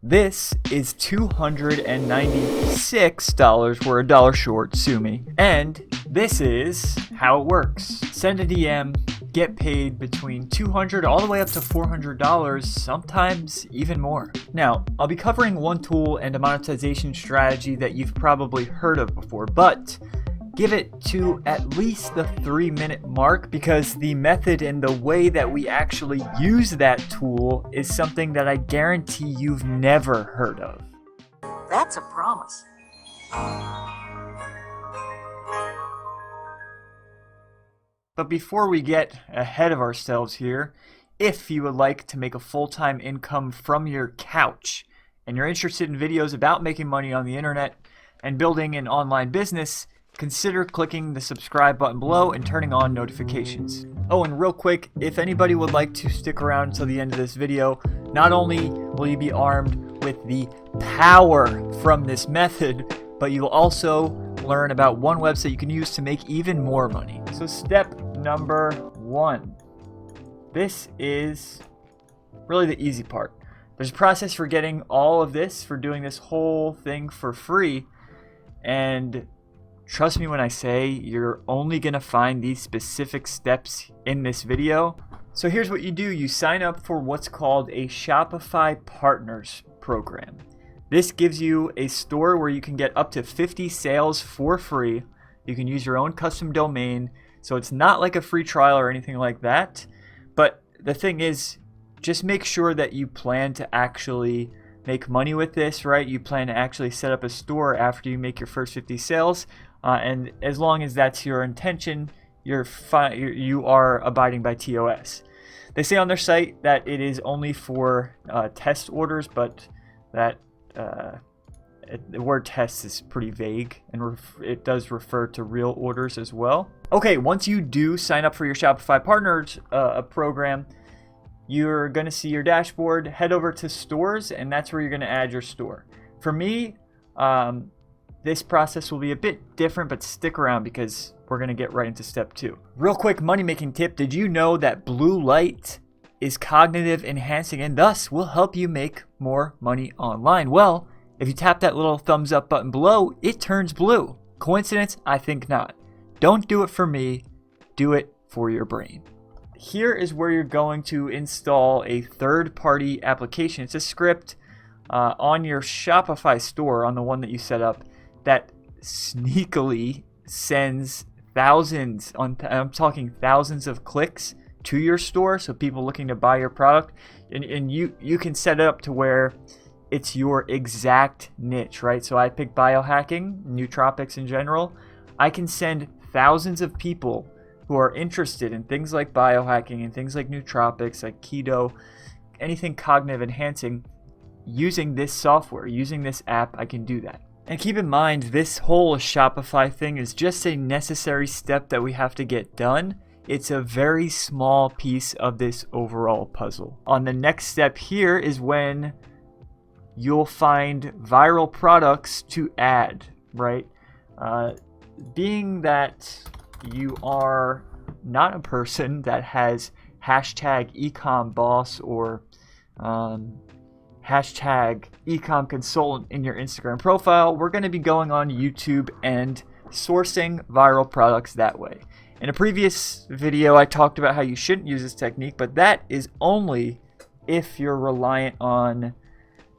This is $296. We're $1 short, sue me. And this is how it works. Send a DM, get paid between $200 all the way up to $400, sometimes even more. Now, I'll be covering one tool and a monetization strategy that you've probably heard of before, but give it to at least the 3-minute mark, because the method and the way that we actually use that tool is something that I guarantee you've never heard of. That's a promise. But before we get ahead of ourselves here, if you would like to make a full-time income from your couch and you're interested in videos about making money on the internet and building an online business, consider clicking the subscribe button below and turning on notifications. Oh, and real quick, if anybody would like to stick around until the end of this video, not only will you be armed with the power from this method, but you will also learn about one website you can use to make even more money. So step number 1. This is really the easy part. There's a process for getting all of this, for doing this whole thing for free, and trust me when I say you're only going to find these specific steps in this video. So here's what you do. You sign up for what's called a Shopify Partners program. This gives you a store where you can get up to 50 sales for free. You can use your own custom domain. So it's not like a free trial or anything like that. But the thing is, just make sure that you plan to actually make money with this, right? You plan to actually set up a store after you make your first 50 sales. And as long as that's your intention, you are abiding by TOS. They say on their site that it is only for test orders, but that the word test is pretty vague, and it does refer to real orders as well. Okay, once you do sign up for your Shopify Partners program, you're going to see your dashboard. Head over to stores, and that's where you're going to add your store. For me, this process will be a bit different, but stick around because we're going to get right into step 2. Real quick money-making tip. Did you know that blue light is cognitive enhancing and thus will help you make more money online? Well, if you tap that little thumbs up button below, it turns blue. Coincidence? I think not. Don't do it for me. Do it for your brain. Here is where you're going to install a third-party application. It's a script on your Shopify store, on the one that you set up, that sneakily sends thousands, I'm talking thousands of clicks to your store, so people looking to buy your product, and you can set it up to where it's your exact niche, right? So I picked biohacking, nootropics in general. I can send thousands of people who are interested in things like biohacking and things like nootropics, like keto, anything cognitive enhancing, using this software, using this app. I can do that. And keep in mind, this whole Shopify thing is just a necessary step that we have to get done. It's a very small piece of this overall puzzle. On the next step here is when you'll find viral products to add, right? Being that you are not a person that has hashtag ecomboss or hashtag ecom consultant in your Instagram profile, we're going to be going on YouTube and sourcing viral products that way. In a previous video, I talked about how you shouldn't use this technique, but that is only if you're reliant on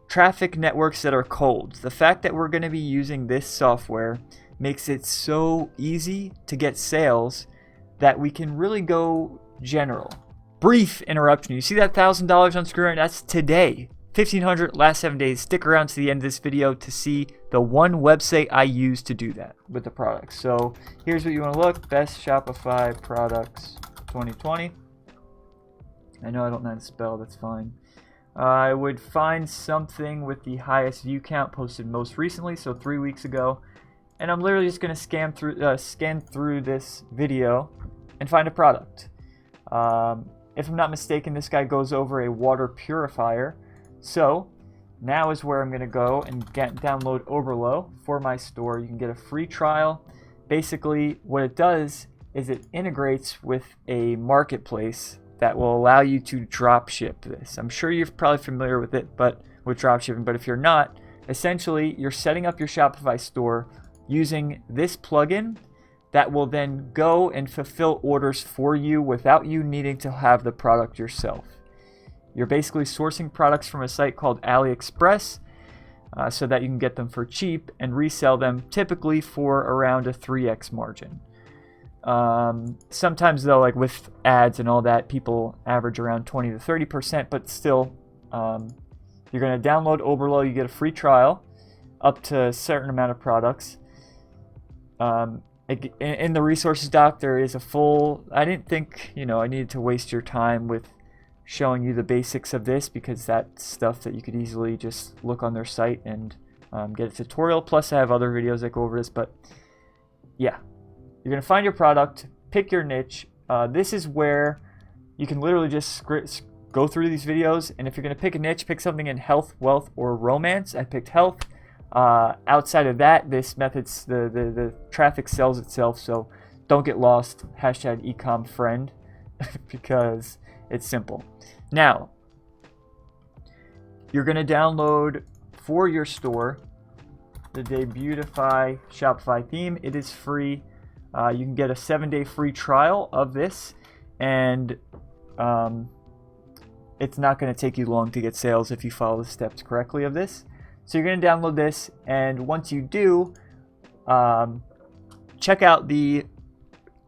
traffic networks that are cold. The fact that we're going to be using this software makes it so easy to get sales that we can really go general. Brief interruption. You see that $1,000 on screen? That's today. $1,500 last 7 days. Stick around to the end of this video to see the one website I use to do that with the products. So here's what you want to look. Best Shopify products 2020. I know I don't know how to spell. That's fine. I would find something with the highest view count posted most recently, so 3 weeks ago. And I'm literally just going to scan through this video and find a product. If I'm not mistaken, this guy goes over a water purifier. So now is where I'm going to go and download Oberlo for my store. You can get a free trial. Basically, what it does is it integrates with a marketplace that will allow you to drop ship this. I'm sure you're probably familiar with it, but with dropshipping, but if you're not, essentially you're setting up your Shopify store using this plugin that will then go and fulfill orders for you without you needing to have the product yourself. You're basically sourcing products from a site called AliExpress so that you can get them for cheap and resell them typically for around a 3x margin. Sometimes though, like with ads and all that, people average around 20 to 30%, but still, you're going to download Oberlo, you get a free trial up to a certain amount of products. In the resources doc, there is a full, I didn't think, I needed to waste your time with showing you the basics of this, because that's stuff that you could easily just look on their site and get a tutorial. Plus I have other videos that go over this, but yeah. You're going to find your product, pick your niche. This is where you can literally just go through these videos, and if you're going to pick a niche, pick something in health, wealth, or romance. I picked health. Outside of that, this method's the traffic sells itself, so don't get lost. Hashtag ecomfriend because it's simple. Now, you're going to download for your store the Debutify Shopify theme. It is free. You can get a 7-day free trial of this, and it's not going to take you long to get sales if you follow the steps correctly of this. So you're going to download this, and once you do, check out the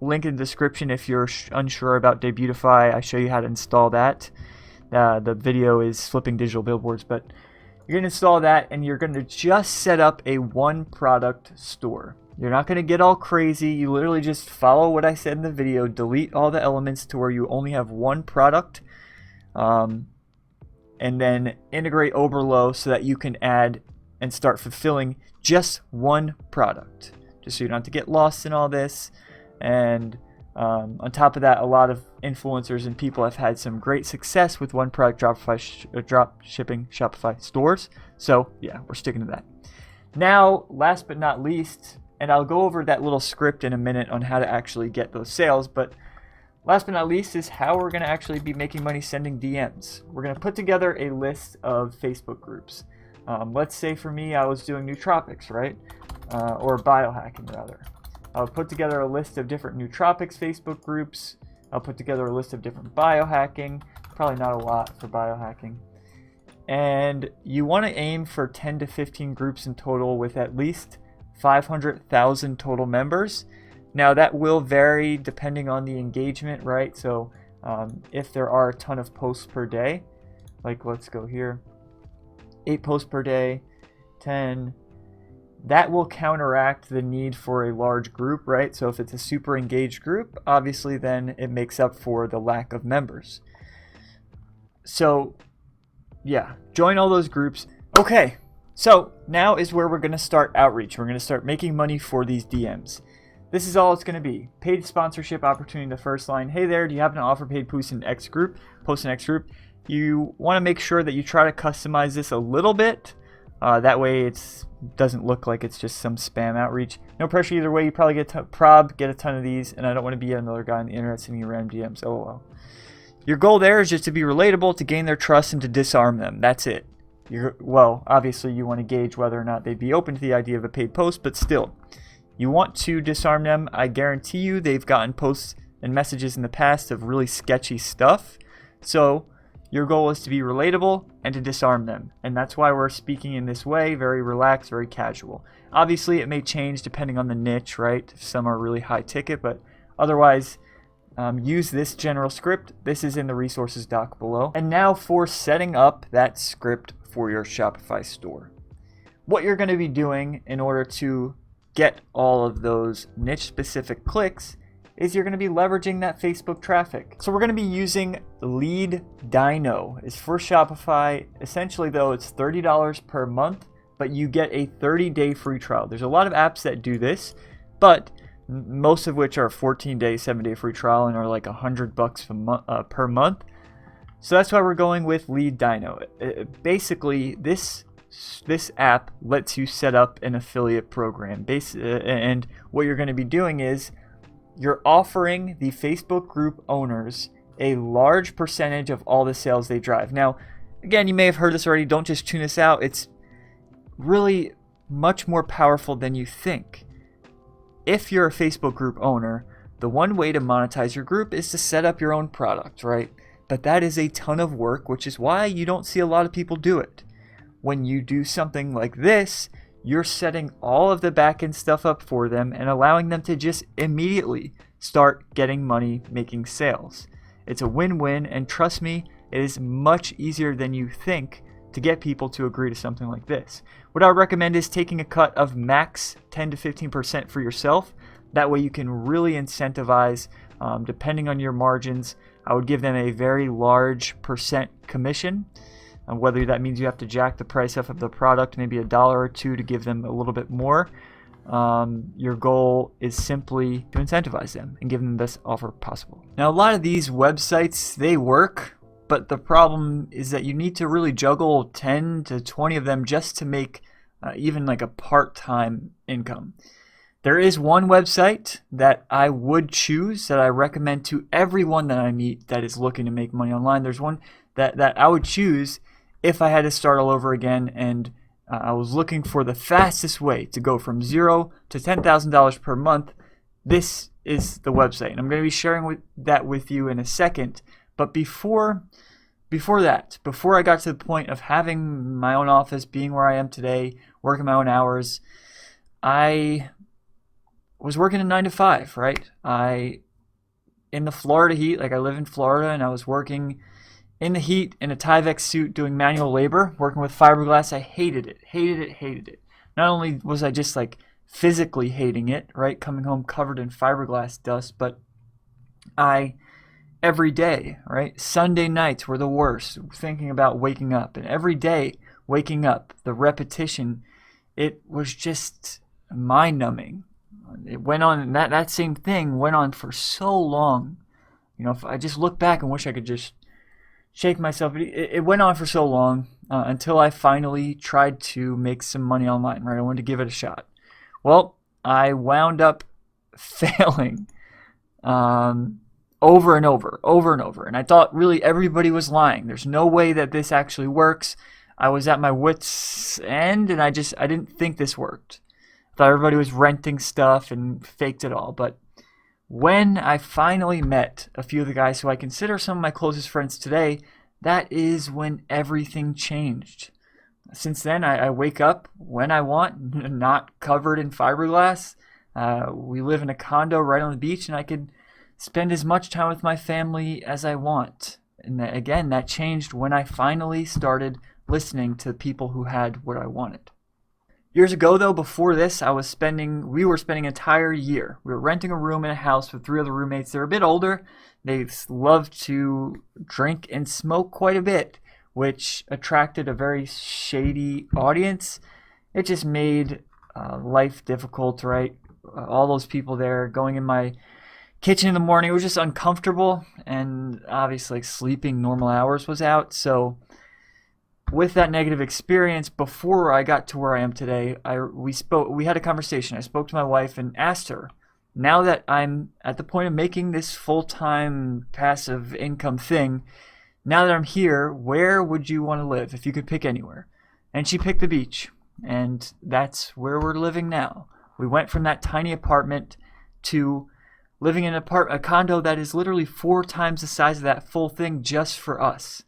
link in the description if you're unsure about Debutify. I show you how to install that. The video is flipping digital billboards, but you're going to install that, and you're going to just set up a one product store. You're not going to get all crazy. You literally just follow what I said in the video, delete all the elements to where you only have one product, and then integrate Oberlo so that you can add and start fulfilling just one product, just so you don't have to get lost in all this. And on top of that, a lot of influencers and people have had some great success with one product drop shipping Shopify stores. So yeah, we're sticking to that. Now, last but not least, and I'll go over that little script in a minute on how to actually get those sales, but last but not least is how we're going to actually be making money sending DMs. We're going to put together a list of Facebook groups. Let's say for me, I was doing nootropics, right? Or biohacking rather. I'll put together a list of different nootropics Facebook groups. I'll put together a list of different biohacking. Probably not a lot for biohacking. And you want to aim for 10 to 15 groups in total with at least 500,000 total members. Now that will vary depending on the engagement, right? So if there are a ton of posts per day, like let's go here, 8 posts per day, 10, that will counteract the need for a large group, right? So if it's a super engaged group, obviously then it makes up for the lack of members. So yeah, join all those groups. Okay, so now is where we're going to start outreach. We're going to start making money for these DMs. This is all it's going to be. Paid sponsorship opportunity in the first line. Hey there, do you happen to offer paid posts in X group? Post in X group. You want to make sure that you try to customize this a little bit. That way it doesn't look like it's just some spam outreach. No pressure either way. You probably get a ton of these, and I don't want to be another guy on the internet sending you random DMs. LOL. Your goal there is just to be relatable, to gain their trust, and to disarm them. That's it. Well, obviously you want to gauge whether or not they'd be open to the idea of a paid post, but still. You want to disarm them. I guarantee you they've gotten posts and messages in the past of really sketchy stuff. So your goal is to be relatable and to disarm them. And that's why we're speaking in this way, very relaxed, very casual. Obviously it may change depending on the niche, right? Some are really high ticket, but otherwise use this general script. This is in the resources doc below. And now for setting up that script for your Shopify store. What you're going to be doing in order to get all of those niche specific clicks is you're going to be leveraging that Facebook traffic. So we're going to be using Lead Dino. It's for Shopify. Essentially though, it's $30 per month, but you get a 30-day free trial. There's a lot of apps that do this, but most of which are 14-day, 7-day free trial and are like $100 per month. So that's why we're going with Lead Dino. Basically, this app lets you set up an affiliate program. And what you're going to be doing is you're offering the Facebook group owners a large percentage of all the sales they drive. Now, Again, you may have heard this already. Don't just tune this out. It's really much more powerful than you think. If you're a Facebook group owner, the one way to monetize your group is to set up your own product, right? But that is a ton of work, which is why you don't see a lot of people do it. When you do something like this, you're setting all of the back-end stuff up for them and allowing them to just immediately start getting money making sales. It's a win-win, and trust me, it is much easier than you think to get people to agree to something like this. What I would recommend is taking a cut of max 10 to 15% for yourself. That way you can really incentivize, depending on your margins. I would give them a very large percent commission. Whether that means you have to jack the price up of the product, maybe $1 or $2 to give them a little bit more. Your goal is simply to incentivize them and give them the best offer possible. Now, a lot of these websites, they work, but the problem is that you need to really juggle 10 to 20 of them just to make even like a part-time income. There is one website that I would choose, that I recommend to everyone that I meet that is looking to make money online. There's one that I would choose if I had to start all over again, and I was looking for the fastest way to go from $0 to $10,000 per month. This is the website, and I'm going to be sharing that with you in a second. But before I got to the point of having my own office, being where I am today, working my own hours, I was working a 9 to 5, right? In the Florida heat, like I live in Florida, and I was working in the heat in a Tyvek suit doing manual labor, working with fiberglass. I hated it. Not only was I just like physically hating it, right? Coming home covered in fiberglass dust, but every day, right? Sunday nights were the worst, thinking about waking up. And every day waking up, the repetition, it was just mind-numbing. It went on, that same thing went on for so long. You know, if I just look back and wish I could just shake myself. It went on for so long until I finally tried to make some money online, right? I wanted to give it a shot. Well, I wound up failing over and over. And I thought really everybody was lying. There's no way that this actually works. I was at my wit's end, and I didn't think this worked. I thought everybody was renting stuff and faked it all. But when I finally met a few of the guys who I consider some of my closest friends today, that is when everything changed. Since then, I wake up when I want, not covered in fiberglass. We live in a condo right on the beach, and I could spend as much time with my family as I want. And again, that changed when I finally started listening to people who had what I wanted. Years ago, though, before this, we were spending an entire year. We were renting a room in a house with 3 other roommates. They were a bit older. They loved to drink and smoke quite a bit, which attracted a very shady audience. It just made life difficult, right? All those people there going in my kitchen in the morning, it was just uncomfortable, and obviously sleeping normal hours was out. So with that negative experience, before I got to where I am today, we had a conversation. I spoke to my wife and asked her, now that I'm at the point of making this full-time passive income thing, now that I'm here, where would you want to live if you could pick anywhere? And she picked the beach, and that's where we're living now. We went from that tiny apartment to living in a condo that is literally 4 times the size of that full thing just for us.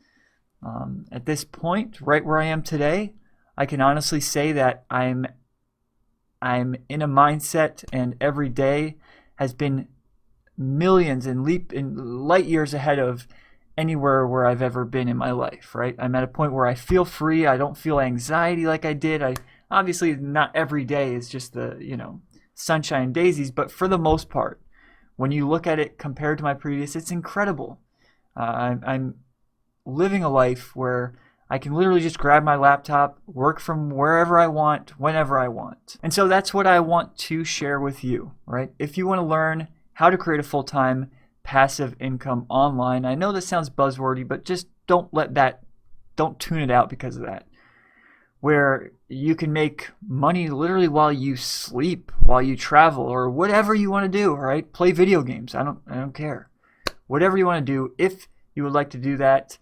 At this point, right where I am today, I can honestly say that I'm in a mindset, and every day has been millions and light years ahead of anywhere where I've ever been in my life, right? I'm at a point where I feel free. I don't feel anxiety like I did. Obviously not every day is just the, sunshine and daisies, but for the most part, when you look at it compared to my previous, it's incredible. I'm living a life where I can literally just grab my laptop, work from wherever I want, whenever I want. And so that's what I want to share with you, right? If you want to learn how to create a full-time passive income online, I know this sounds buzzwordy, but just don't tune it out because of that. Where you can make money literally while you sleep, while you travel, or whatever you want to do, right? Play video games. I don't care. Whatever you want to do, if you would like to do that,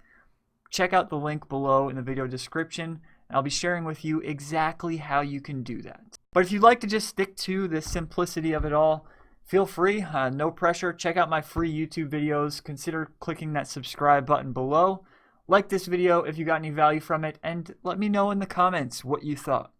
check out the link below in the video description. I'll be sharing with you exactly how you can do that. But if you'd like to just stick to the simplicity of it all, feel free, no pressure. Check out my free YouTube videos. Consider clicking that subscribe button below. Like this video if you got any value from it, and let me know in the comments what you thought.